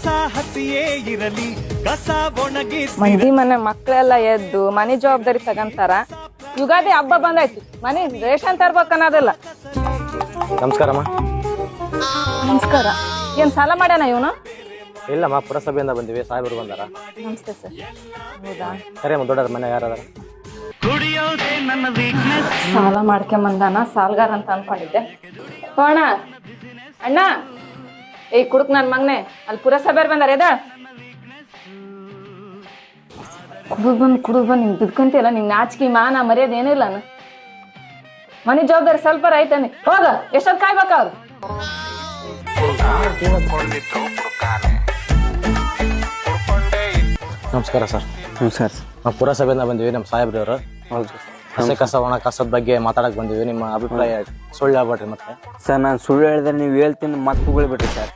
ಕಸ ಹಸಿಯೇ ಇರಲಿ ಕಸ ಒಣಗಿ ಮಂದಿ ಮನೆ ಮಕ್ಕಳೆಲ್ಲ ಎದ್ದು ಮನೆ ಜವಾಬ್ದಾರಿ ತಗಂತಾರ. ಯುಗಾದಿ ಹಬ್ಬ ಬಂದಾಯ್ತು, ಮನೆ ರೇಷನ್ ತರ್ಬೇಕನ್ನೋದಿಲ್ಲ. ನಮಸ್ಕಾರಮ್ಮ. ನಮಸ್ಕಾರ. ಏನ್ ಸಾಲ ಮಾಡ್ಯಾನ ಇವನು? ಇಲ್ಲಮ್ಮ, ಪುರಸಭೆಯಿಂದ ಬಂದಿವಿ, ಸಾಹೇಬರು ಬಂದಾರ. ನಮಸ್ತೆ ಸರ್. ಹೌದಾ? ಸರಿ ಅಮ್ಮ, ದೊಡ್ಡದ ಮನೆ ಯಾರದಾರ? ಸಾಲ ಮಾಡ್ಕೊಂಬಂದಾನ, ಸಾಲ್ಗಾರ ಅಂತ ಅನ್ಕೊಂಡಿದ್ದೆ. ಅಣ್ಣ ಅಣ್ಣ, ಏಯ್ ಕುಡುಕ್ ನನ್ ಮಗನೆ, ಅಲ್ಲಿ ಪುರಸಭೆ ಬಂದಾರ. ಎದ ಕುಡುದ್ ಬಂದ್ ನಿಂಗೆ ಬಿದ್ಕೊಂತಿಯಲ್ಲ, ನಿಂಗೆ ನಾಚಿಕೆ ಮಾನ ಮರ್ಯಾದೆ ಏನಿಲ್ಲ. ಮನೆ ಜವಾಬ್ದಾರಿ ಸ್ವಲ್ಪ ಐತಂದಿ, ಹೋಗ. ಎಷ್ಟೊತ್ತು ಕಾಯ್ಬೇಕ ಅವ್ರು? ನಮಸ್ಕಾರ ಸರ್. ನಮಸ್ಕಾರ. ನಾವು ಪುರಸಭೆಯಿಂದ ಬಂದಿವಿ, ನಮ್ಮ ಸಾಹೇಬ್ರವರು. ಹೌದು ಹಸಿ ಕಸ ಒಣ ಕಸದ ಬಗ್ಗೆ ಮಾತಾಡಕ್ ಬಂದಿವಿ. ನಿಮ್ಮ ಅಭಿಪ್ರಾಯ ಸುಳ್ಳು ಆಗ್ಬೇಡ್ರಿ ಮತ್ತೆ. ಸರ್, ನಾನು ಸುಳ್ಳು ಹೇಳಿದ್ರೆ ನೀವು ಹೇಳ್ತೀನಿ ಮತ್ತೆ ಬಿಡ್ರಿ ಸರ್.